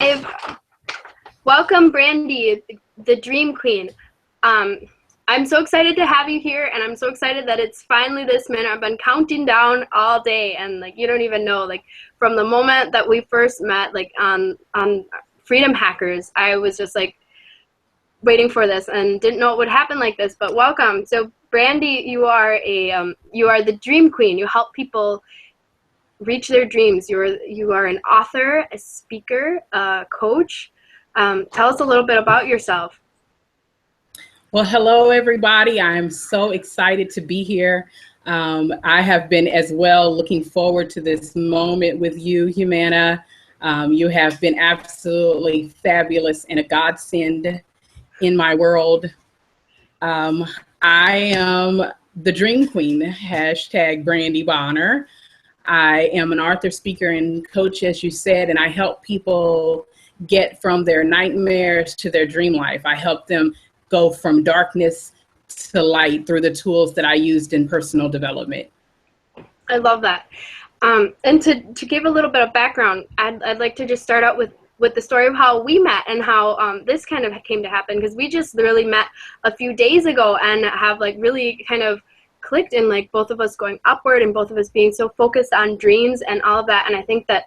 I've welcome Brandy, the Dream Queen. I'm so excited to have you here, and I'm so excited that it's finally this minute. I've been counting down all day, and like you don't even know, like from the moment that we first met, like on Freedom Hackers, I was just like waiting for this and didn't know it would happen like this. But welcome. So Brandy, you are the Dream Queen. You help people reach their dreams. You are an author, a speaker, a coach. Tell us a little bit about yourself. Well, hello, everybody. I'm so excited to be here. I have been as well looking forward to this moment with you, Humana. You have been absolutely fabulous and a godsend in my world. I am the Dream Queen, hashtag Brandy Bonner. I am an author, speaker, and coach, as you said, and I help people get from their nightmares to their dream life. I help them go from darkness to light through the tools that I used in personal development. I love that. And to give a little bit of background, I'd like to just start out with the story of how we met and how this kind of came to happen, because we just literally met a few days ago and have like really kind of clicked in, like both of us going upward and both of us being so focused on dreams and all of that. And I think that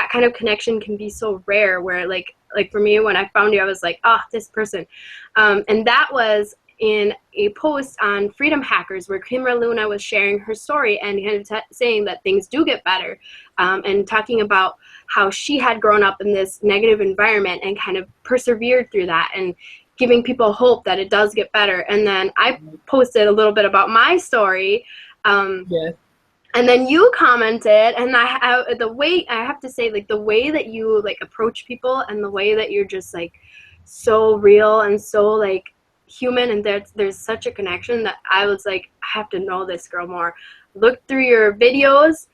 kind of connection can be so rare, where like for me, when I found you, I was like, oh, this person. And that was in a post on Freedom Hackers where Kimra Luna was sharing her story and kind of saying that things do get better, and talking about how she had grown up in this negative environment and kind of persevered through that, and giving people hope that it does get better. And then I posted a little bit about my story. Yes. And then you commented, and the way I have to say, like the way that you like approach people and the way that you're just like so real and so like human, and there's such a connection that I was like, I have to know this girl more. Looked through your videos,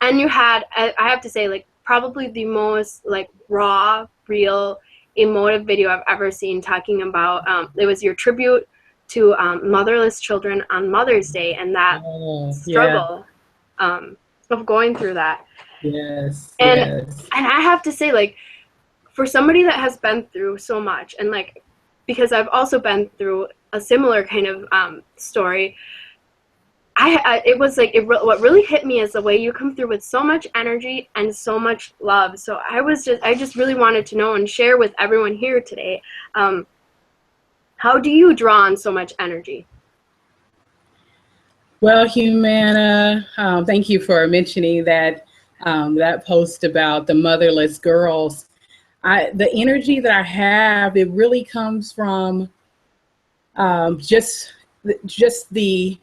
and you had, I have to say, like probably the most like raw, real, emotive video I've ever seen, talking about it was your tribute to motherless children on Mother's Day, and that struggle. Of going through that. Yes. And I have to say, like, for somebody that has been through so much, and like, because I've also been through a similar kind of story, it was like, what really hit me is the way you come through with so much energy and so much love. So I just really wanted to know and share with everyone here today, how do you draw on so much energy? Well, Humana, thank you for mentioning that that post about the motherless girls. The energy that I have, it really comes from just the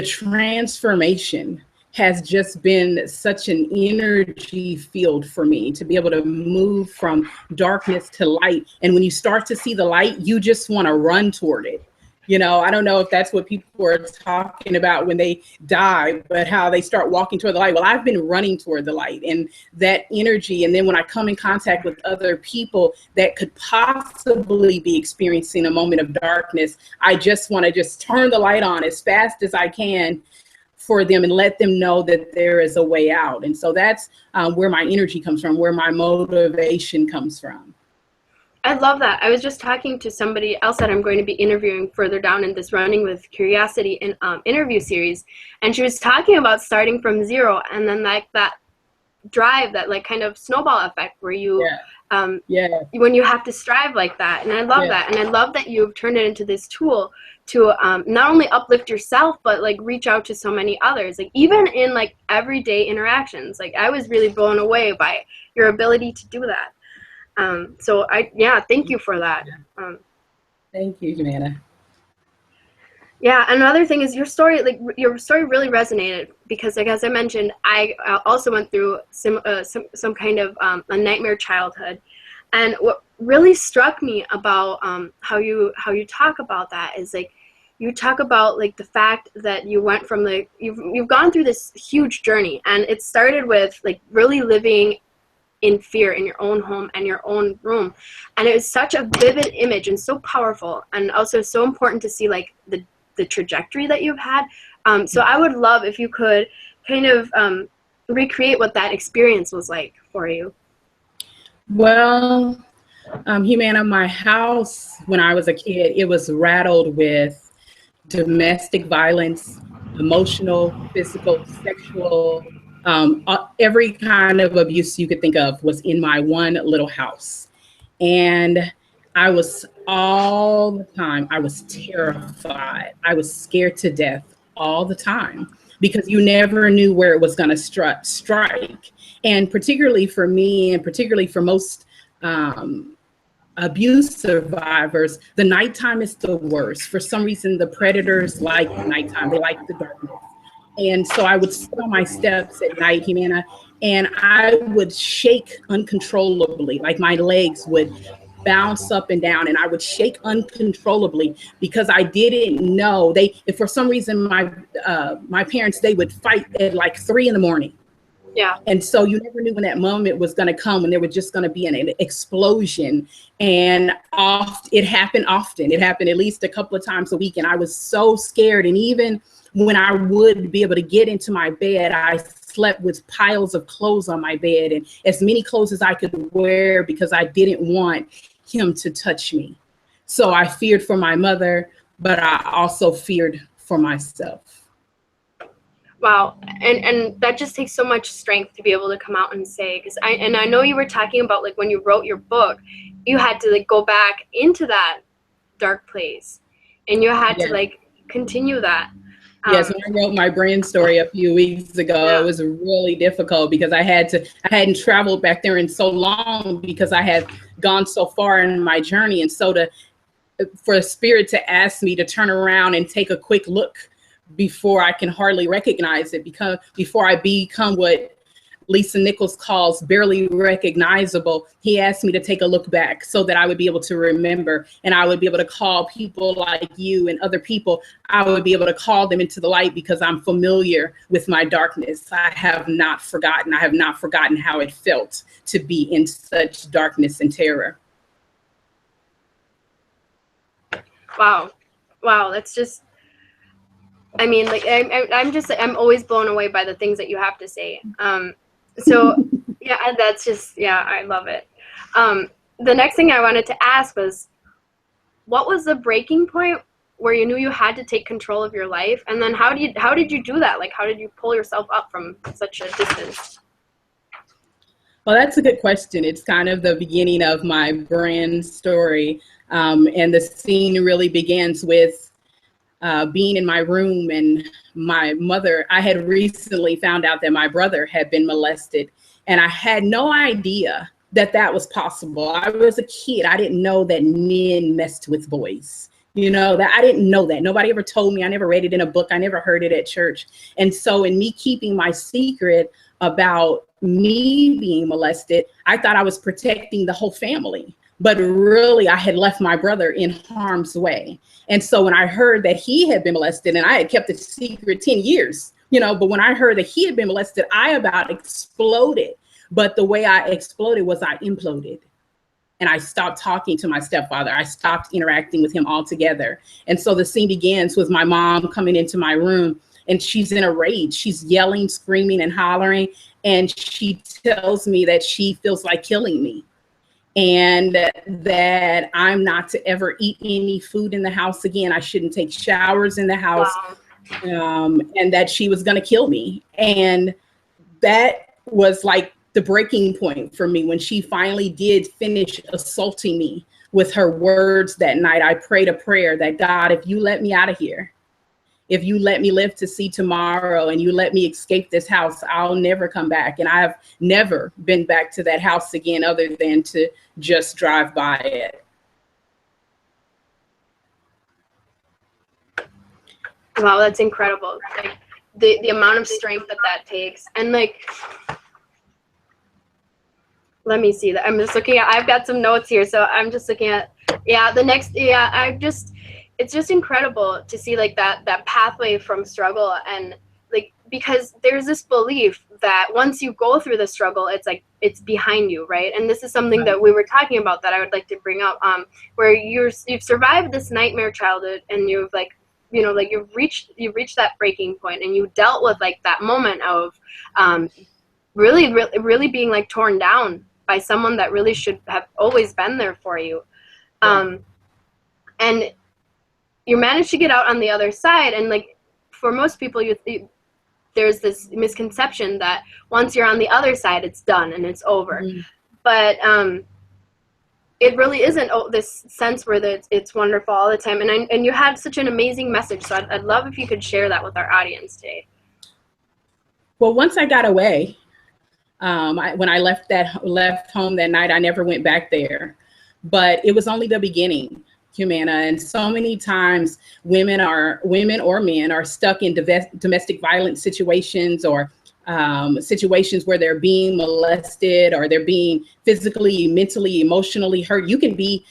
transformation has just been such an energy field for me to be able to move from darkness to light. And when you start to see the light, you just want to run toward it. You know, I don't know if that's what people are talking about when they die, but how they start walking toward the light. Well, I've been running toward the light and that energy. And then when I come in contact with other people that could possibly be experiencing a moment of darkness, I just want to just turn the light on as fast as I can for them and let them know that there is a way out. And so that's where my energy comes from, where my motivation comes from. I love that. I was just talking to somebody else that I'm going to be interviewing further down in this Running with Curiosity interview series, and she was talking about starting from zero, and then like that drive, that like kind of snowball effect where you when you have to strive like that. And I love that. And I love that you've turned it into this tool to not only uplift yourself, but like reach out to so many others, like even in like everyday interactions. Like I was really blown away by your ability to do that. So thank you for that. Thank you, Humana. Yeah, another thing is your story really resonated, because like as I mentioned, I also went through some kind of a nightmare childhood, and what really struck me about how you talk about that is like you talk about like the fact that you went from like you've gone through this huge journey, and it started with like really living in fear in your own home and your own room, and it was such a vivid image and so powerful, and also so important to see like the trajectory that you've had. So I would love if you could kind of recreate what that experience was like for you. Well, Humana, my house when I was a kid, it was rattled with domestic violence, emotional, physical, sexual, every kind of abuse you could think of was in my one little house. And I was all the time, I was terrified. I was scared to death all the time because you never knew where it was going to strike. And particularly for me, and particularly for most abuse survivors, the nighttime is the worst. For some reason, the predators like the nighttime, they like the darkness. And so I would sit on my steps at night, Humana, and I would shake uncontrollably. Like my legs would bounce up and down and I would shake uncontrollably because I didn't know. If for some reason my parents, they would fight at like 3 a.m. Yeah. And so you never knew when that moment was going to come, when there was just going to be an explosion. And it happened often. It happened at least a couple of times a week. And I was so scared. And even when I would be able to get into my bed, I slept with piles of clothes on my bed and as many clothes as I could wear because I didn't want him to touch me. So I feared for my mother, but I also feared for myself. Wow. And that just takes so much strength to be able to come out and say, because I know you were talking about like when you wrote your book, you had to like go back into that dark place and you had to like continue that. Yes, when I wrote my brand story a few weeks ago, it was really difficult because I hadn't traveled back there in so long because I had gone so far in my journey. And so for a spirit to ask me to turn around and take a quick look before I can hardly recognize it, because before I become what Lisa Nichols calls barely recognizable, he asked me to take a look back so that I would be able to remember, and I would be able to call people like you and other people. I would be able to call them into the light because I'm familiar with my darkness. I have not forgotten. I have not forgotten how it felt to be in such darkness and terror. Wow. That's just, I mean, like, I'm always blown away by the things that you have to say. So yeah, that's just, yeah, I love it. The next thing I wanted to ask was, what was the breaking point where you knew you had to take control of your life? And then how did you do that? Like, how did you pull yourself up from such a distance? Well, that's a good question. It's kind of the beginning of my brand story. And the scene really begins with being in my room, and my mother, I had recently found out that my brother had been molested, and I had no idea that that was possible. I was a kid. I didn't know that men messed with boys. You know, that I didn't know that. Nobody ever told me. I never read it in a book. I never heard it at church. And so in me keeping my secret about me being molested, I thought I was protecting the whole family. But really, I had left my brother in harm's way. And so when I heard that he had been molested, and I had kept it secret 10 years, you know, but when I heard that he had been molested, I about exploded. But the way I exploded was I imploded. And I stopped talking to my stepfather. I stopped interacting with him altogether. And so the scene begins with my mom coming into my room, and she's in a rage. She's yelling, screaming, and hollering. And she tells me that she feels like killing me, and that I'm not to ever eat any food in the house again. I shouldn't take showers in the house. Wow. And that she was going to kill me. And that was like the breaking point for me when she finally did finish assaulting me with her words that night. I prayed a prayer that, God, if you let me out of here, if you let me live to see tomorrow and you let me escape this house, I'll never come back. And I've never been back to that house again other than to just drive by it. Wow, that's incredible. Like the amount of strength that takes. And like, let me see that. I'm just looking at, I've got some notes here. So I'm just looking at, it's just incredible to see like that pathway from struggle, and like, because there's this belief that once you go through the struggle, it's like it's behind you, right? And this is something that we were talking about that I would like to bring up, where you've survived this nightmare childhood, and you've like, you know, like you've reached that breaking point, and you dealt with like that moment of really being like torn down by someone that really should have always been there for you. And you managed to get out on the other side, and like for most people, there's this misconception that once you're on the other side, it's done and it's over. But it really isn't this sense where it's wonderful all the time. And you had such an amazing message. So I'd love if you could share that with our audience today. Well, once I got away, when I left home that night, I never went back there. But it was only the beginning, Humana. And so many times women or men are stuck in domestic violence situations, or situations where they're being molested, or they're being physically, mentally, emotionally hurt. You can be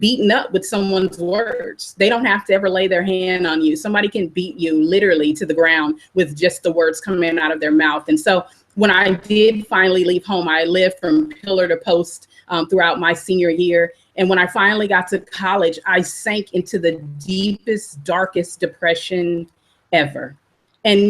beaten up with someone's words. They don't have to ever lay their hand on you. Somebody can beat you literally to the ground with just the words coming out of their mouth. And so when I did finally leave home, I lived from pillar to post throughout my senior year. And when I finally got to college, I sank into the deepest, darkest depression ever. And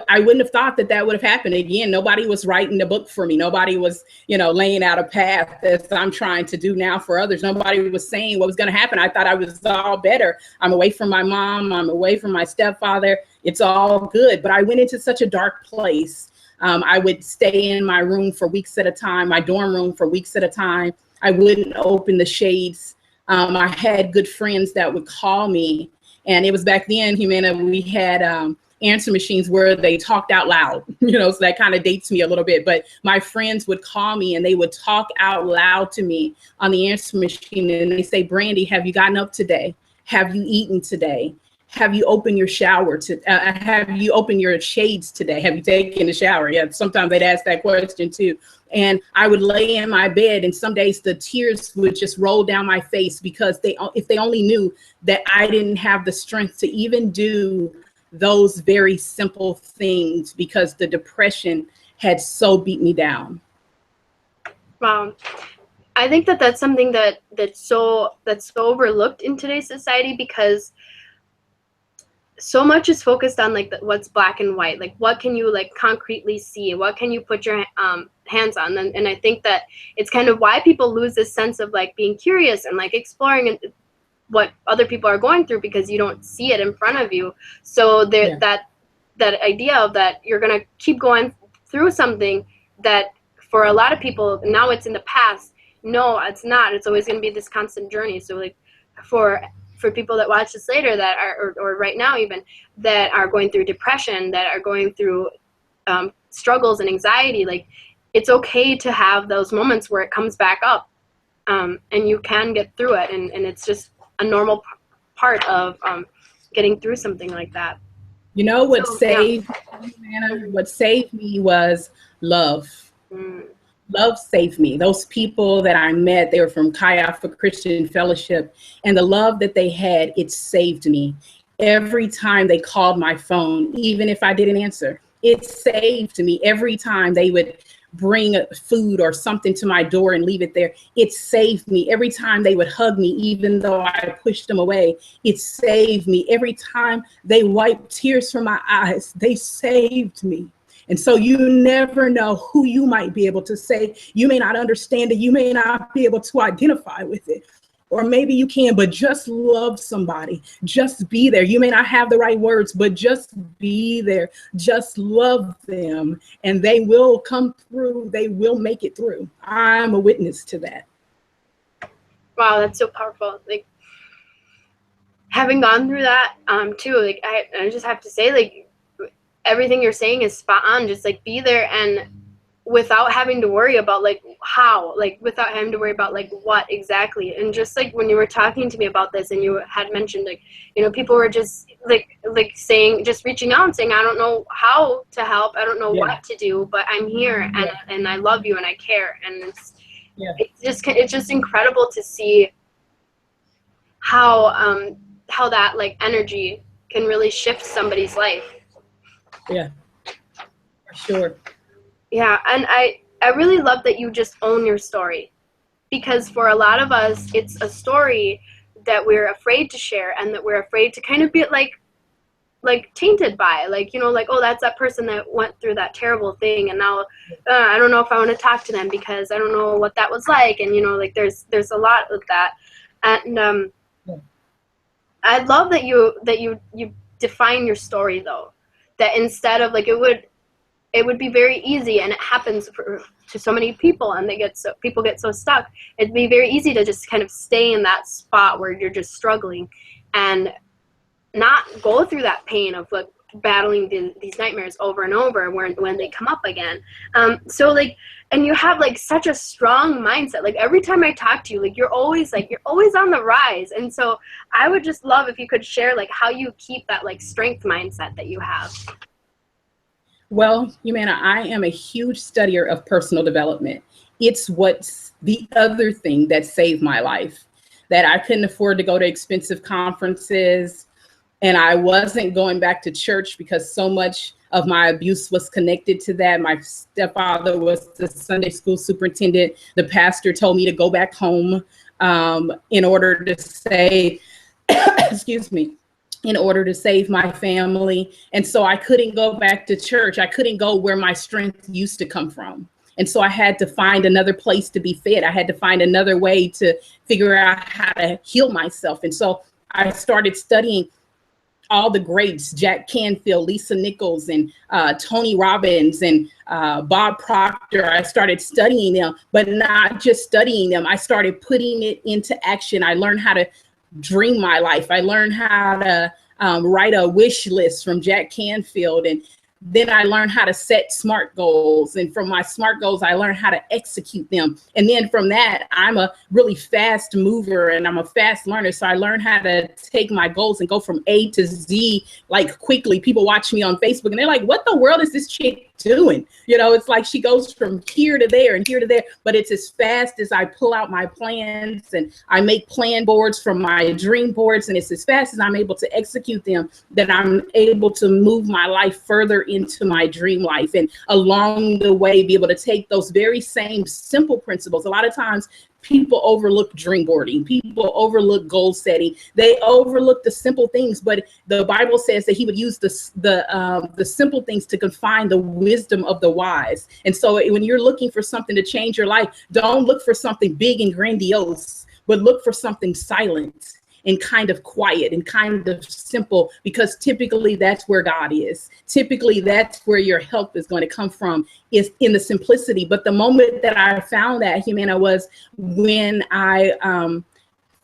I wouldn't have thought that would have happened again. Nobody was writing the book for me. Nobody was, laying out a path as I'm trying to do now for others. Nobody was saying what was going to happen. I thought I was all better. I'm away from my mom. I'm away from my stepfather. It's all good. But I went into such a dark place. I would stay in my room for weeks at a time, my dorm room for weeks at a time. I wouldn't open the shades. I had good friends that would call me. And it was back then, Humana, we had answer machines where they talked out loud, so that kind of dates me a little bit. But my friends would call me and they would talk out loud to me on the answer machine. And they say, Brandy, have you gotten up today? Have you eaten today? Have you opened your shower? Have you opened your shades today? Have you taken a shower? Yeah, sometimes they'd ask that question too. And I would lay in my bed, and some days the tears would just roll down my face, because if they only knew that I didn't have the strength to even do those very simple things, because the depression had so beat me down. Wow. I think that's something that's so overlooked in today's society, because so much is focused on like what's black and white, like what can you like concretely see, what can you put your hands on, and I think that it's kind of why people lose this sense of like being curious and like exploring what other people are going through, because you don't see it in front of you. So that idea of that you're gonna keep going through something that for a lot of people now it's in the past. No, it's not. It's always gonna be this constant journey. So like for people that watch this later that are, or right now even, that are going through depression, that are going through struggles and anxiety, like it's okay to have those moments where it comes back up, and you can get through it, and it's just a normal part of getting through something like that. What saved me was love. Love saved me. Those people that I met, they were from Chi Alpha Christian Fellowship, and the love that they had, it saved me. Every time they called my phone, even if I didn't answer, it saved me. Every time they would bring food or something to my door and leave it there, it saved me. Every time they would hug me, even though I pushed them away, it saved me. Every time they wiped tears from my eyes, they saved me. And so you never know who you might be able to say. You may not understand it. You may not be able to identify with it. Or maybe you can, but just love somebody. Just be there. You may not have the right words, but just be there. Just love them, and they will come through. They will make it through. I'm a witness to that. Wow, that's so powerful. Like, having gone through that too, like I just have to say, like, everything you're saying is spot on. Just like be there, and without having to worry about like how, like without having to worry about like what exactly. And just like when you were talking to me about this, and you had mentioned like, people were just like saying, just reaching out and saying, I don't know how to help, I don't know what to do, but I'm here, and I love you and I care. And it's just incredible to see how that like energy can really shift somebody's life. Yeah, for sure. Yeah, and I really love that you just own your story, because for a lot of us, it's a story that we're afraid to share, and that we're afraid to kind of be like like tainted by, like, you know, like, oh, that's that person that went through that terrible thing, and now I don't know if I want to talk to them because I don't know what that was like. And, you know, like there's a lot of that. And I love that you define your story, though, that instead of like, it would be very easy, and it happens to so many people, and people get so stuck. It'd be very easy to just kind of stay in that spot where you're just struggling and not go through that pain of like battling these nightmares over and over when they come up again. So like, and you have like such a strong mindset. Like every time I talk to you, like you're always on the rise. And so I would just love if you could share like how you keep that like strength mindset that you have. Well, Humana, I am a huge studier of personal development. It's what's the other thing that saved my life, that I couldn't afford to go to expensive conferences, and I wasn't going back to church because so much of my abuse was connected to that. My stepfather was the Sunday school superintendent. The pastor told me to go back home in order to say, excuse me, in order to save my family. And so I couldn't go back to church. I couldn't go where my strength used to come from. And so I had to find another place to be fed. I had to find another way to figure out how to heal myself. And so I started studying all the greats, Jack Canfield, Lisa Nichols, and Tony Robbins, and Bob Proctor. I started studying them, but not just studying them. I started putting it into action. I learned how to dream my life. I learned how to write a wish list from Jack Canfield. And then I learned how to set SMART goals. And from my SMART goals, I learned how to execute them. And then from that, I'm a really fast mover and I'm a fast learner. So I learned how to take my goals and go from A to Z, like quickly. People watch me on Facebook and they're like, what the world is this chick doing? You know, it's like she goes from here to there and here to there, but it's as fast as I pull out my plans and I make plan boards from my dream boards. And it's as fast as I'm able to execute them that I'm able to move my life further into my dream life, and along the way be able to take those very same simple principles. A lot of times people overlook dream boarding, people overlook goal setting, they overlook the simple things, but the Bible says that he would use the simple things to confine the wisdom of the wise. And so when you're looking for something to change your life, don't look for something big and grandiose, but look for something silent and kind of quiet and kind of simple, because typically that's where God is. Typically that's where your help is going to come from, is in the simplicity. But the moment that I found that, Humana, was when I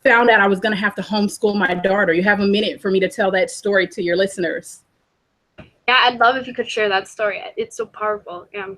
found out I was going to have to homeschool my daughter. You have a minute for me to tell that story to your listeners? Yeah, I'd love if you could share that story. It's so powerful. Yeah.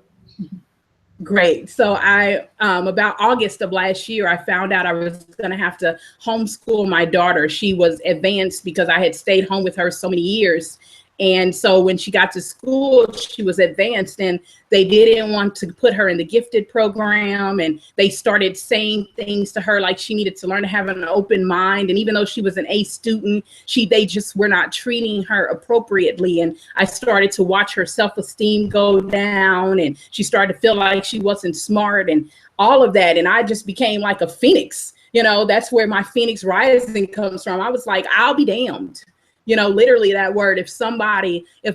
Great. So I, about August of last year, I found out I was going to have to homeschool my daughter. She was advanced because I had stayed home with her so many years. And so when she got to school, she was advanced, and they didn't want to put her in the gifted program. And they started saying things to her like she needed to learn to have an open mind. And even though she was an A student, they just were not treating her appropriately. And I started to watch her self-esteem go down, and she started to feel like she wasn't smart and all of that. And I just became like a phoenix. You know, that's where my phoenix rising comes from. I was like, I'll be damned. You know, literally that word. If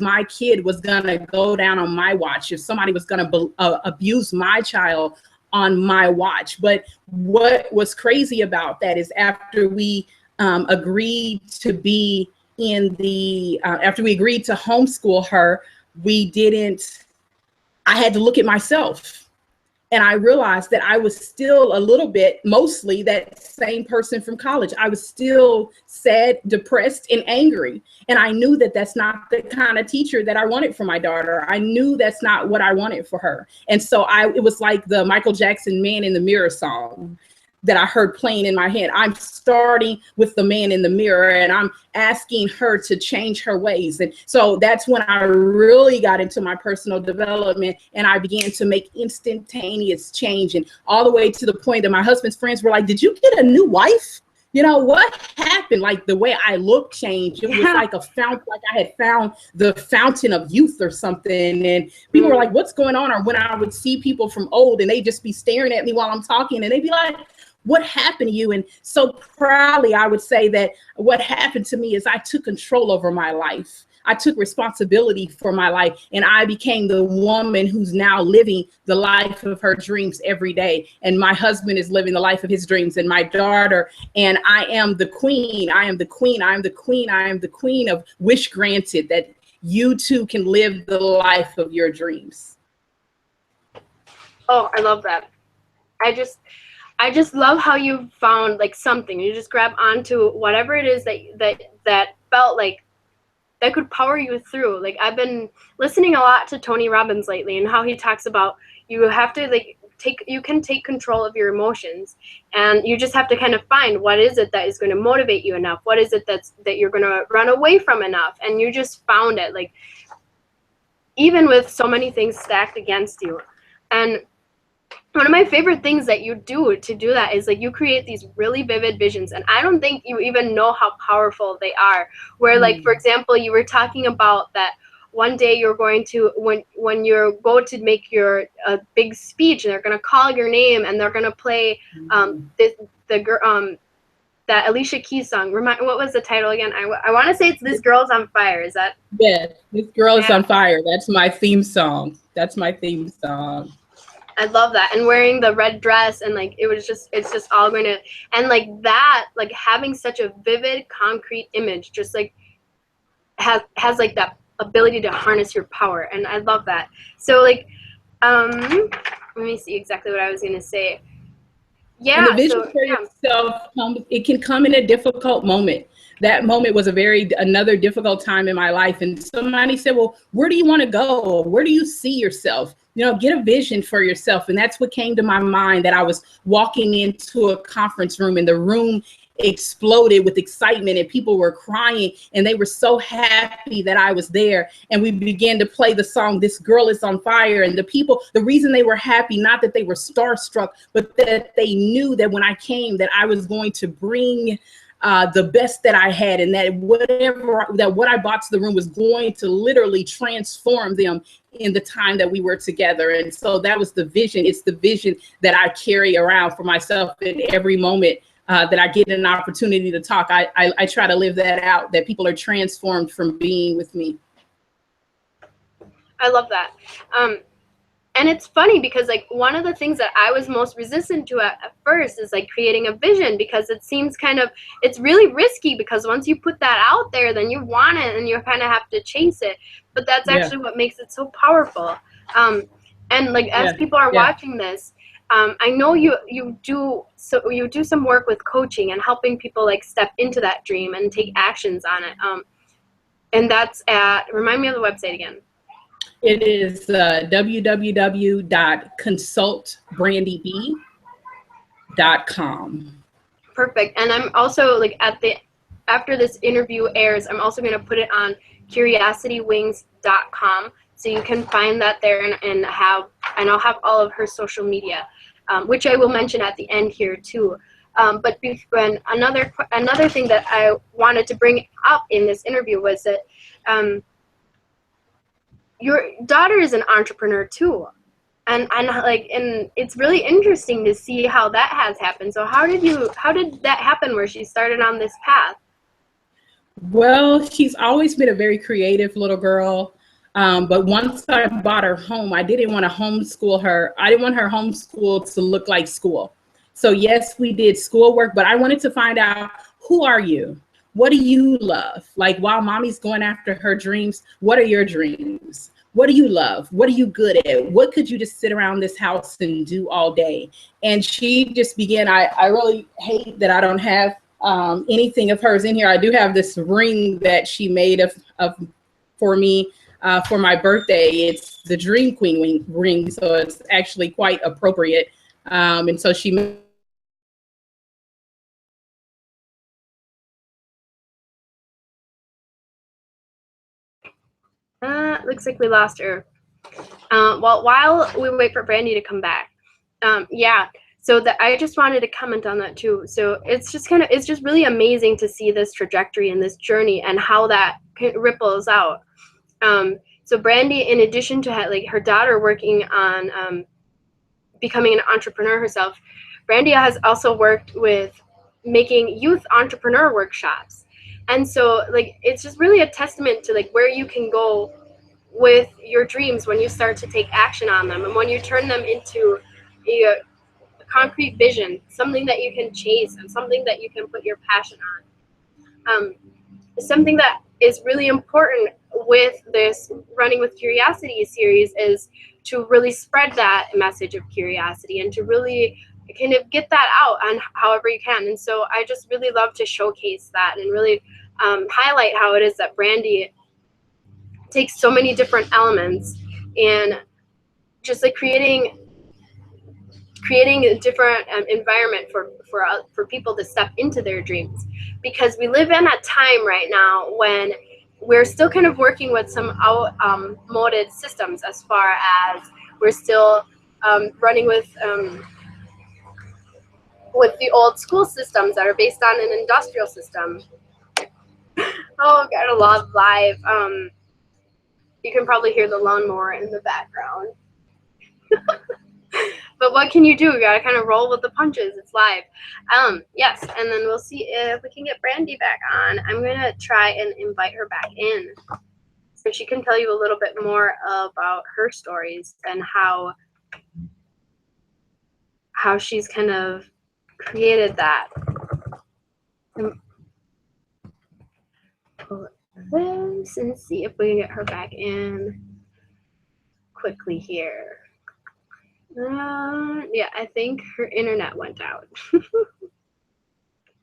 my kid was going to go down on my watch, if somebody was going to abuse my child on my watch. But what was crazy about that is after we agreed to be after we agreed to homeschool her, I had to look at myself. And I realized that I was still a little bit, mostly that same person from college. I was still sad, depressed, and angry. And I knew that that's not the kind of teacher that I wanted for my daughter. I knew that's not what I wanted for her. And so it was like the Michael Jackson Man in the Mirror song that I heard playing in my head. I'm starting with the man in the mirror, and I'm asking her to change her ways. And so that's when I really got into my personal development, and I began to make instantaneous change, and all the way to the point that my husband's friends were like, did you get a new wife? You know, what happened? Like the way I look changed. It was like a fountain, like I had found the fountain of youth or something. And people were like, what's going on? Or when I would see people from old and they'd just be staring at me while I'm talking, and they'd be like, what happened to you? And so proudly, I would say that what happened to me is I took control over my life. I took responsibility for my life, and I became the woman who's now living the life of her dreams every day. And my husband is living the life of his dreams, and my daughter, and I am the queen. I am the queen. I am the queen. I am the queen of wish granted, that you too can live the life of your dreams. Oh, I love that. I just love how you found like something. You just grab onto whatever it is that felt like that could power you through. Like I've been listening a lot to Tony Robbins lately, and how he talks about you have to like you can take control of your emotions, and you just have to kind of find what is it that is going to motivate you enough. What is it that you're going to run away from enough? And you just found it, like even with so many things stacked against you. And one of my favorite things that you do to do that is like you create these really vivid visions, and I don't think you even know how powerful they are. Where like, for example, you were talking about that one day you're going to when you go to make your big speech, and they're going to call your name, and they're going to play that Alicia Keys song. What was the title again? I want to say it's This Girl's on Fire. Is that? Yeah, This Girl is on Fire. That's my theme song. That's my theme song. I love that. And wearing the red dress, and like it's just all going to, and like that, like having such a vivid, concrete image just like has like that ability to harness your power. And I love that. So like let me see exactly what I was going to say. Yeah, and the vision for yourself it can come in a difficult moment. That moment was another difficult time in my life. And somebody said, well, where do you want to go? Where do you see yourself? Get a vision for yourself. And that's what came to my mind, that I was walking into a conference room, and the room exploded with excitement, and people were crying, and they were so happy that I was there. And we began to play the song, This Girl is on Fire. And the reason they were happy, not that they were starstruck, but that they knew that when I came, that I was going to bring the best that I had, and that what I brought to the room was going to literally transform them in the time that we were together. And so that was the vision. It's the vision that I carry around for myself in every moment that I get an opportunity to talk. I try to live that out, that people are transformed from being with me. I love that. And it's funny because like one of the things that I was most resistant to at first is like creating a vision, because it seems it's really risky, because once you put that out there, then you want it and you kind of have to chase it. But that's actually what makes it so powerful. And like as people are watching this, I know you do some work with coaching and helping people like step into that dream and take actions on it. And that's remind me of the website again. It is www.consultbrandyb.com. Perfect. And I'm also like after this interview airs, I'm also going to put it on curiositywings.com, so you can find that there, and I'll have all of her social media, which I will mention at the end here too. But another thing that I wanted to bring up in this interview was that your daughter is an entrepreneur too, and it's really interesting to see how that has happened. So how did that happen, where she started on this path? Well, she's always been a very creative little girl. But once I bought her home, I didn't want to homeschool her. I didn't want her homeschool to look like school. So yes, we did schoolwork, but I wanted to find out, who are you? What do you love? Like, while mommy's going after her dreams, what are your dreams? What do you love? What are you good at? What could you just sit around this house and do all day? And she just began, I really hate that I don't have anything of hers in here. I do have this ring that she made for me for my birthday. It's the Dream Queen ring, so it's actually quite appropriate. And so she made looks like we lost her. While we wait for Brandy to come back, so I just wanted to comment on that too. So it's just really amazing to see this trajectory and this journey and how that ripples out. So Brandy, in addition to her daughter working on becoming an entrepreneur herself, Brandy has also worked with making youth entrepreneur workshops. And so like it's just really a testament to like where you can go with your dreams when you start to take action on them and when you turn them into a concrete vision, something that you can chase and something that you can put your passion on. Something that is really important with this Running with Curiosity series is to really spread that message of curiosity and to really kind of get that out on however you can. And so I just really love to showcase that and really highlight how it is that Brandy takes so many different elements and just like creating a different environment for people to step into their dreams, because we live in a time right now when we're still kind of working with some outmoded systems, as far as we're still running with the old school systems that are based on an industrial system. Oh, gotta love live. You can probably hear the lawnmower in the background. But what can you do? You gotta kind of roll with the punches. It's live. Yes, and then we'll see if we can get Brandy back on. I'm gonna try and invite her back in so she can tell you a little bit more about her stories and how she's kind of created that. Pull this and see if we can get her back in quickly here. Yeah, I think her internet went out.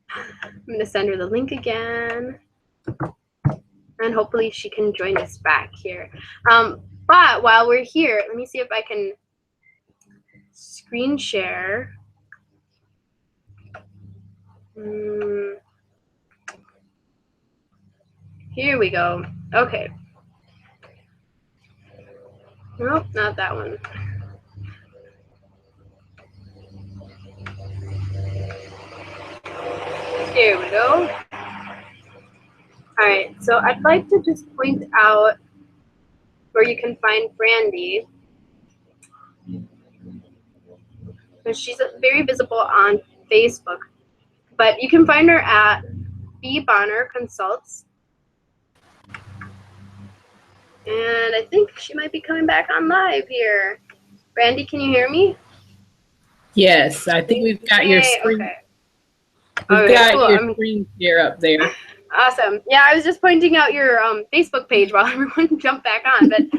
I'm going to send her the link again. And hopefully she can join us back here. But while we're here, let me see if I can screen share. Here we go. Okay. Nope, not that one. Here we go. All right, so I'd like to just point out where you can find Brandy. She's very visible on Facebook, but you can find her at B. Bonner Consults. And I think she might be coming back on live here. Brandy, can you hear me? Yes, I think we've got your screen. Okay. We've got your screen share up there. Awesome. Yeah, I was just pointing out your Facebook page while everyone jumped back on. But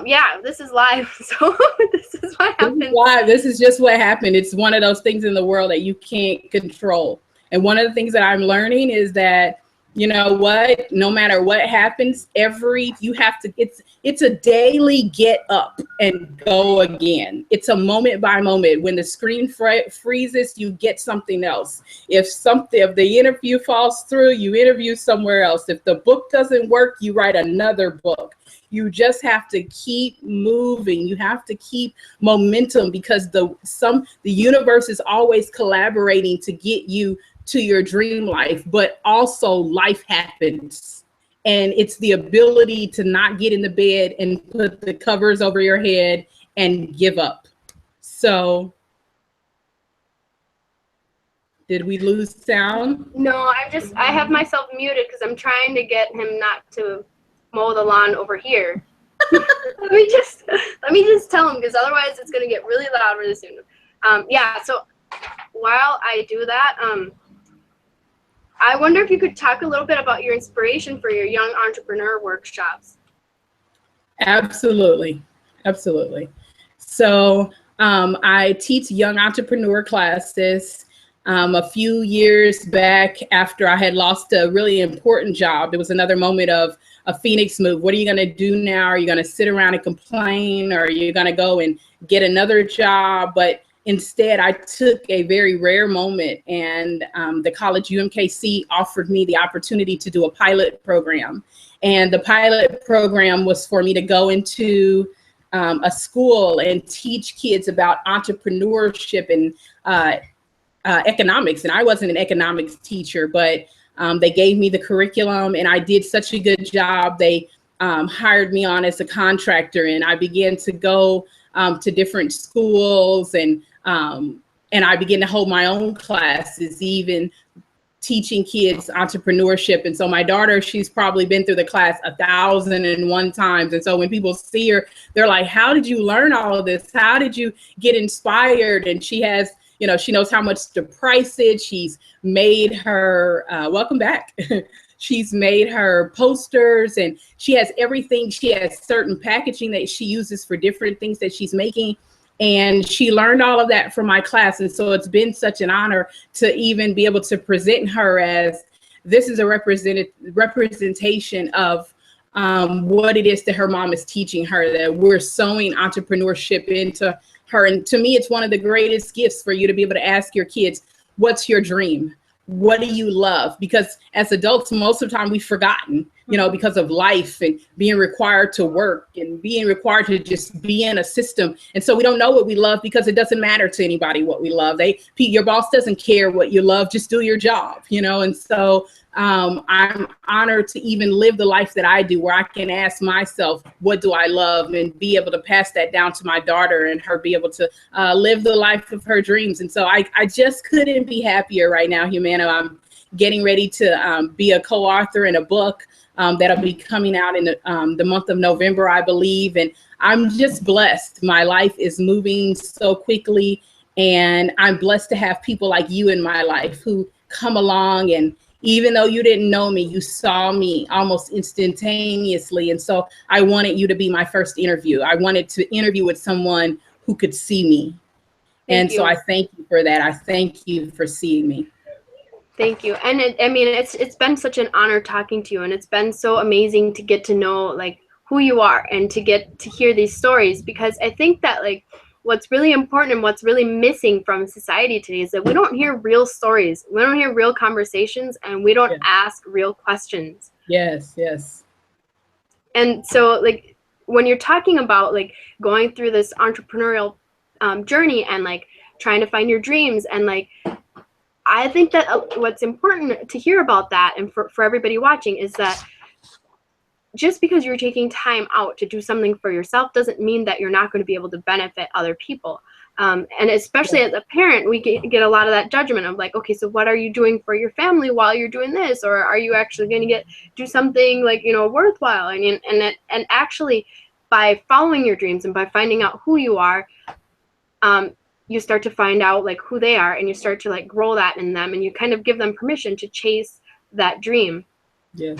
yeah, this is live, so this is what happens. This is just what happened. It's one of those things in the world that you can't control. And one of the things that I'm learning is that, you know what, no matter what happens, it's a daily get up and go again. It's a moment by moment. When the screen freezes, you get something else. If the interview falls through, you interview somewhere else. If the book doesn't work, you write another book. You just have to keep moving. You have to keep momentum, because the universe is always collaborating to get you to your dream life, but also life happens. And it's the ability to not get in the bed and put the covers over your head and give up. So, did we lose sound? No, I have myself muted because I'm trying to get him not to mow the lawn over here. let me just tell him, because otherwise it's gonna get really loud really soon. Yeah, so while I do that, I wonder if you could talk a little bit about your inspiration for your young entrepreneur workshops. Absolutely. So I teach young entrepreneur classes. A few years back, after I had lost a really important job, it was another moment of a Phoenix move. What are you going to do now? Are you going to sit around and complain, or are you going to go and get another job? But instead, I took a very rare moment, and the college UMKC offered me the opportunity to do a pilot program. And the pilot program was for me to go into a school and teach kids about entrepreneurship and economics. And I wasn't an economics teacher, but they gave me the curriculum, and I did such a good job. They hired me on as a contractor, and I began to go to different schools, and I began to hold my own classes, even teaching kids entrepreneurship. And so my daughter, she's probably been through the class 1,001 times. And so when people see her, they're like, how did you learn all of this? How did you get inspired? And she has, you know, she knows how much to price it. She's made her, welcome back. She's made her posters, and she has everything. She has certain packaging that she uses for different things that she's making. And she learned all of that from my class. And so it's been such an honor to even be able to present her as this is a representation of what it is that her mom is teaching her, that we're sewing entrepreneurship into her. And to me, it's one of the greatest gifts for you to be able to ask your kids, what's your dream? What do you love? Because as adults, most of the time we've forgotten, you know, because of life and being required to work and being required to just be in a system. And so we don't know what we love because it doesn't matter to anybody what we love. Your boss doesn't care what you love, just do your job, you know? And so I'm honored to even live the life that I do, where I can ask myself, what do I love, and be able to pass that down to my daughter and her be able to live the life of her dreams. And so I just couldn't be happier right now, Humana. I'm getting ready to be a co-author in a book that'll be coming out in the month of November, I believe. And I'm just blessed. My life is moving so quickly, and I'm blessed to have people like you in my life who come along, and even though you didn't know me, you saw me almost instantaneously. And so I wanted you to be my first interview. I wanted to interview with someone who could see me. And so I thank you for that. I thank you for seeing me. Thank you. And it's been such an honor talking to you, and it's been so amazing to get to know like who you are and to get to hear these stories, because I think that like what's really important and what's really missing from society today is that we don't hear real stories. We don't hear real conversations, and we don't ask real questions. Yes, yes. And so like when you're talking about like going through this entrepreneurial journey and like trying to find your dreams, and like I think that what's important to hear about that, and for everybody watching, is that just because you're taking time out to do something for yourself doesn't mean that you're not going to be able to benefit other people. And especially as a parent, we get a lot of that judgment of like, okay, so what are you doing for your family while you're doing this? Or are you actually going to do something like, you know, worthwhile? I mean, and actually by following your dreams and by finding out who you are, you start to find out like who they are, and you start to like grow that in them, and you kind of give them permission to chase that dream. Yeah.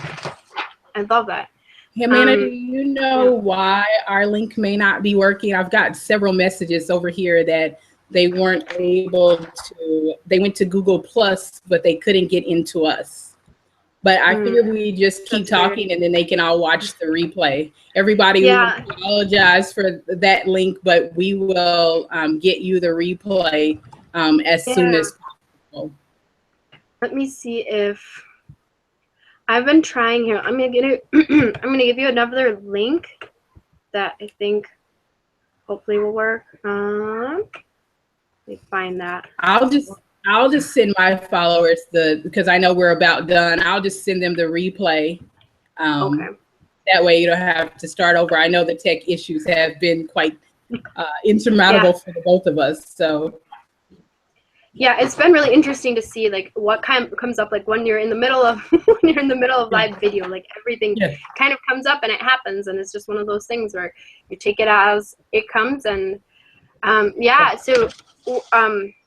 I love that. Hey, Amanda, do you know why our link may not be working? I've got several messages over here that they weren't able to, they went to Google Plus, but they couldn't get into us. But I figured we just keep talking, and then they can all watch the replay. Everybody, we apologize for that link, but we will get you the replay as soon as possible. Let me see if I've been trying here. I'm gonna give you another link that I think hopefully will work. Let me find that. I'll just send my followers because I know we're about done. I'll just send them the replay. Okay. That way you don't have to start over. I know the tech issues have been quite insurmountable for the both of us. So. Yeah, it's been really interesting to see like what comes up like when you're in the middle of live video, like everything kind of comes up and it happens, and it's just one of those things where you take it as it comes. And so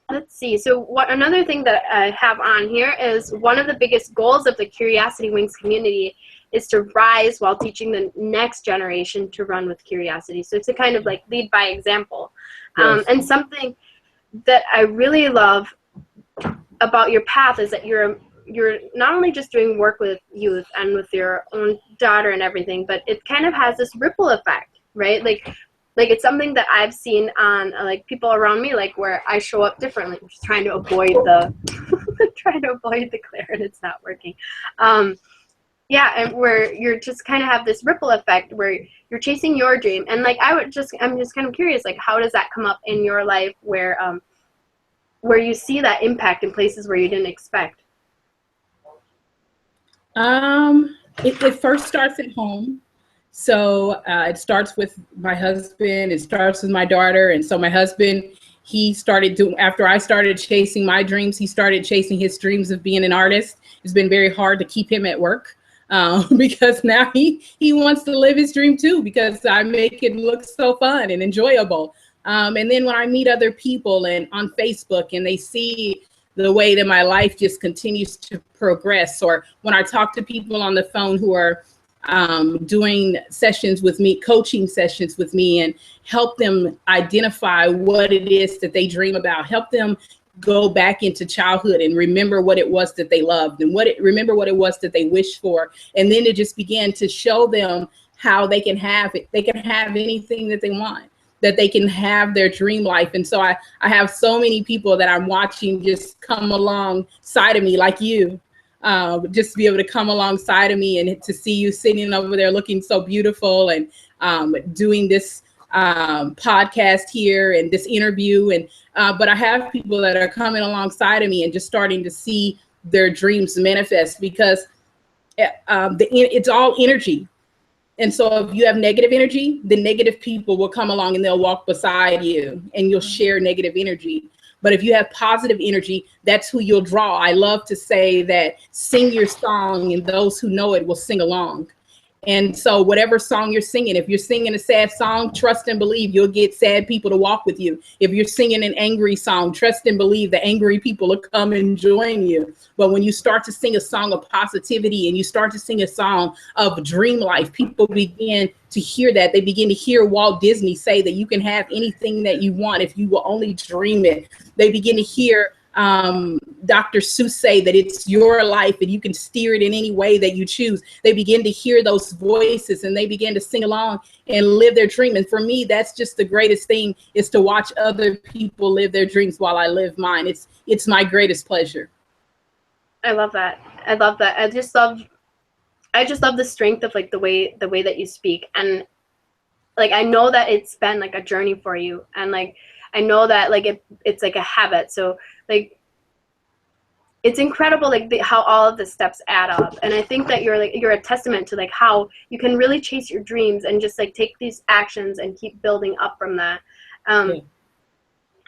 let's see. So another thing that I have on here is one of the biggest goals of the Curiosity Wings community is to rise while teaching the next generation to run with curiosity. So to kind of like lead by example, and something that I really love about your path is that you're not only just doing work with youth and with your own daughter and everything, but it kind of has this ripple effect, right? Like it's something that I've seen on like people around me, like where I show up differently, just trying to avoid the glare, and it's not working. And where you're just kind of have this ripple effect where you're chasing your dream. And like I'm just kind of curious, like how does that come up in your life where you see that impact in places where you didn't expect? It first starts at home. So it starts with my husband, it starts with my daughter. And so my husband he started doing, after I started chasing my dreams, he started chasing his dreams of being an artist. It's been very hard to keep him at work because now he wants to live his dream too, because I make it look so fun and enjoyable. And then when I meet other people and on Facebook and they see the way that my life just continues to progress, or when I talk to people on the phone who are doing sessions with me, coaching sessions with me, and help them identify what it is that they dream about, help them go back into childhood and remember what it was that they loved and remember what it was that they wished for. And then to just begin to show them how they can have it. They can have anything that they want, that they can have their dream life. And so I have so many people that I'm watching just come alongside of me, like you, just to be able to come alongside of me and to see you sitting over there looking so beautiful and doing this podcast here and this interview. And but I have people that are coming alongside of me and just starting to see their dreams manifest, because it's all energy. And so if you have negative energy, the negative people will come along and they'll walk beside you and you'll share negative energy. But if you have positive energy, that's who you'll draw. I love to say that sing your song and those who know it will sing along. And so whatever song you're singing, if you're singing a sad song, trust and believe you'll get sad people to walk with you. If you're singing an angry song, trust and believe the angry people will come and join you. But when you start to sing a song of positivity and you start to sing a song of dream life, people begin to hear that. They begin to hear Walt Disney say that you can have anything that you want if you will only dream it. They begin to hear Dr. Seuss say that it's your life and you can steer it in any way that you choose. They begin to hear those voices and they begin to sing along and live their dream. And for me, that's just the greatest thing, is to watch other people live their dreams while I live mine. It's my greatest pleasure. I love that. I love that. I just love the strength of like the way that you speak. And like, I know that it's been like a journey for you. And like, I know that like it's like a habit. So like, it's incredible like how all of the steps add up. And I think that you're a testament to like how you can really chase your dreams and just like take these actions and keep building up from that.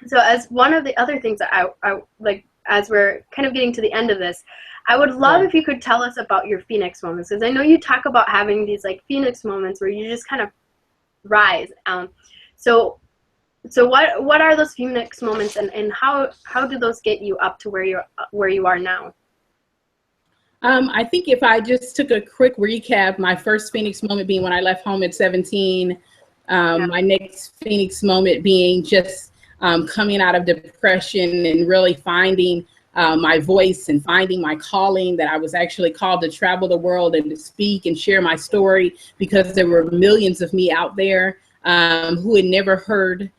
So as one of the other things that I like, as we're kind of getting to the end of this, I would love if you could tell us about your Phoenix moments, because I know you talk about having these like Phoenix moments where you just kind of rise. So what are those Phoenix moments, and how do those get you up to where you are now? I think if I just took a quick recap, my first Phoenix moment being when I left home at 17, my next Phoenix moment being just coming out of depression and really finding my voice and finding my calling, that I was actually called to travel the world and to speak and share my story, because there were millions of me out there who had never heard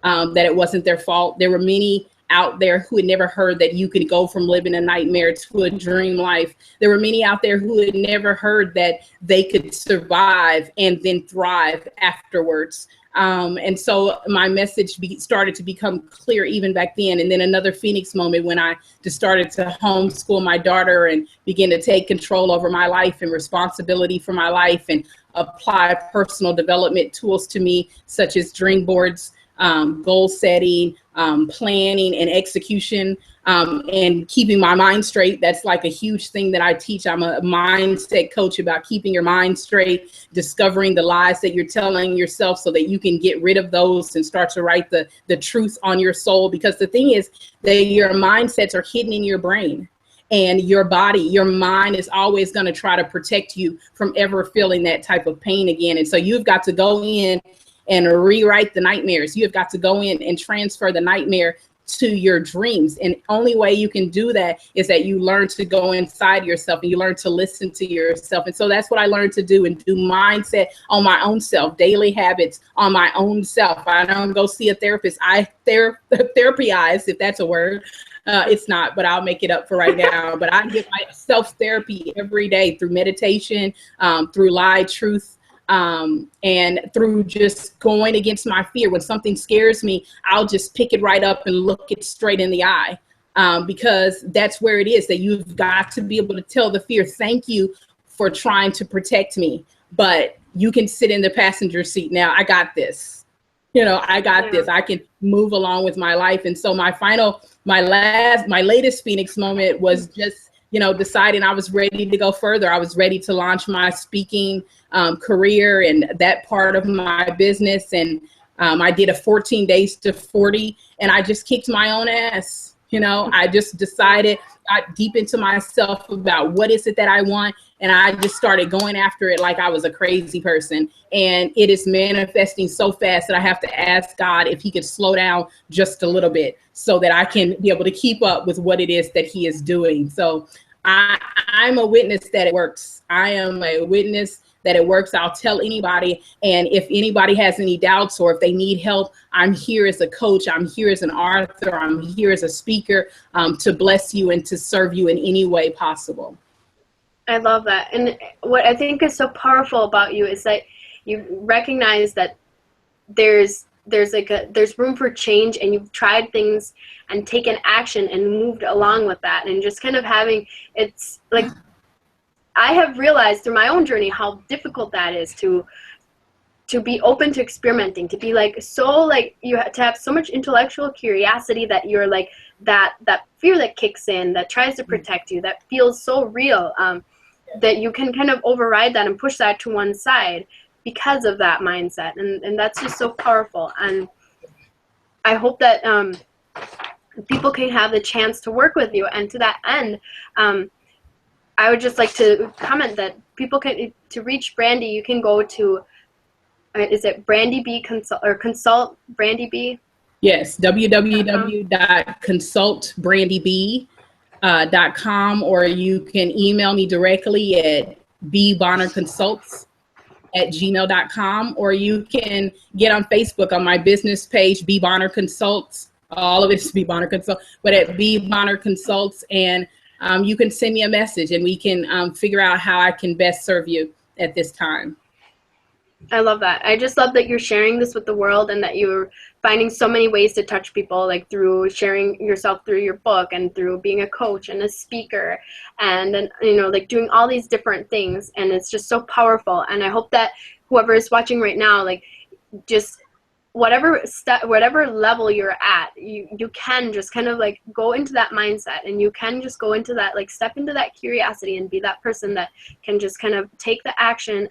that it wasn't their fault. There were many out there who had never heard that you could go from living a nightmare to a dream life. There were many out there who had never heard that they could survive and then thrive afterwards. And so my message started to become clear even back then. And then another Phoenix moment when I just started to homeschool my daughter and begin to take control over my life and responsibility for my life, and apply personal development tools to me, such as dream boards, goal setting, planning and execution, and keeping my mind straight. That's like a huge thing that I teach. I'm a mindset coach about keeping your mind straight, discovering the lies that you're telling yourself so that you can get rid of those and start to write the truth on your soul. Because the thing is that your mindsets are hidden in your brain. And your body, your mind is always going to try to protect you from ever feeling that type of pain again. And so you've got to go in and rewrite the nightmares. You have got to go in and transfer the nightmare to your dreams. And only way you can do that is that you learn to go inside yourself and you learn to listen to yourself. And so that's what I learned to do, and do mindset on my own self, daily habits on my own self. I don't go see a therapist. I therapyize, if that's a word. It's not, but I'll make it up for right now. But I get my self-therapy every day through meditation, through live truth, and through just going against my fear. When something scares me, I'll just pick it right up and look it straight in the eye, because that's where it is, that you've got to be able to tell the fear, thank you for trying to protect me, but you can sit in the passenger seat now. I got this. You know, I got this. I can move along with my life. And so my latest Phoenix moment was just, you know, deciding I was ready to go further. I was ready to launch my speaking career and that part of my business. And I did a 14 days to 40, and I just kicked my own ass. You know, I just decided, got deep into myself about what is it that I want. And I just started going after it like I was a crazy person. And it is manifesting so fast that I have to ask God if he could slow down just a little bit so that I can be able to keep up with what it is that he is doing. So I'm a witness that it works. I am a witness that it works. I'll tell anybody. And if anybody has any doubts or if they need help, I'm here as a coach. I'm here as an author. I'm here as a speaker to bless you and to serve you in any way possible. I love that. And what I think is so powerful about you is that you recognize that there's room for change, and you've tried things and taken action and moved along with that, and just kind of it's like, I have realized through my own journey how difficult that is to be open to experimenting, to be like, so like you have to have so much intellectual curiosity that you're like that fear that kicks in, that tries to protect you, that feels so real, that you can kind of override that and push that to one side because of that mindset. And that's just so powerful. And I hope that people can have the chance to work with you. And to that end, I would just like to comment that people can, to reach Brandy, you can go to, is it Brandy B Consult, or consult Brandy B? Yes, www.consultbrandyb.com, or you can email me directly at bbonnerconsults@gmail.com, or you can get on Facebook on my business page, B Bonner Consults. All of it's B Bonner Consult, but at B Bonner Consults, and you can send me a message and we can figure out how I can best serve you at this time. I love that. I just love that you're sharing this with the world, and that you're finding so many ways to touch people, like through sharing yourself through your book, and through being a coach and a speaker, and then, you know, like doing all these different things. And it's just so powerful. And I hope that whoever is watching right now, like, just whatever level you're at, you can just kind of like go into that mindset, and you can just go into that, like, step into that curiosity and be that person that can just kind of take the action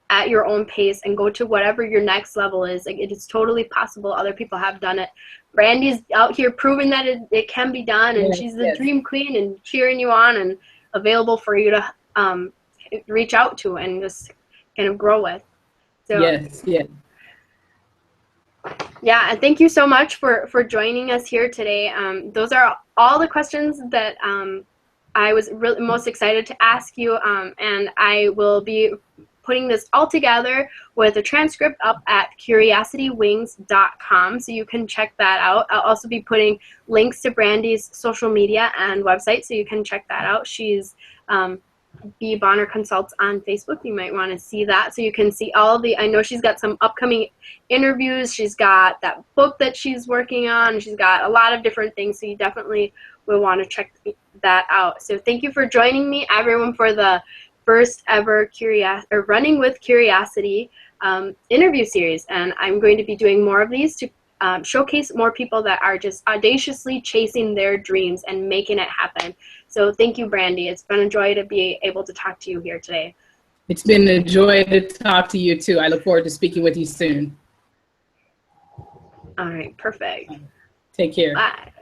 at your own pace and go to whatever your next level is. Like, it is totally possible. Other people have done it. Brandy's out here proving that it can be done, and she's the dream queen, and cheering you on, and available for you to reach out to and just kind of grow with. So yes. Yeah, and thank you so much for joining us here today. Those are all the questions that I was really most excited to ask you, and I will be putting this all together with a transcript up at curiositywings.com, so you can check that out. I'll also be putting links to Brandy's social media and website, so you can check that out. She's B Bonner Consults on Facebook. You might want to see that, so you can see all the, I know she's got some upcoming interviews, she's got that book that she's working on, she's got a lot of different things, so you definitely will want to check that out. So thank you for joining me, everyone, for the first ever Running with Curiosity interview series. And I'm going to be doing more of these to showcase more people that are just audaciously chasing their dreams and making it happen. So thank you, Brandy. It's been a joy to be able to talk to you here today. It's been a joy to talk to you too. I look forward to speaking with you soon. All right, perfect. Take care. Bye.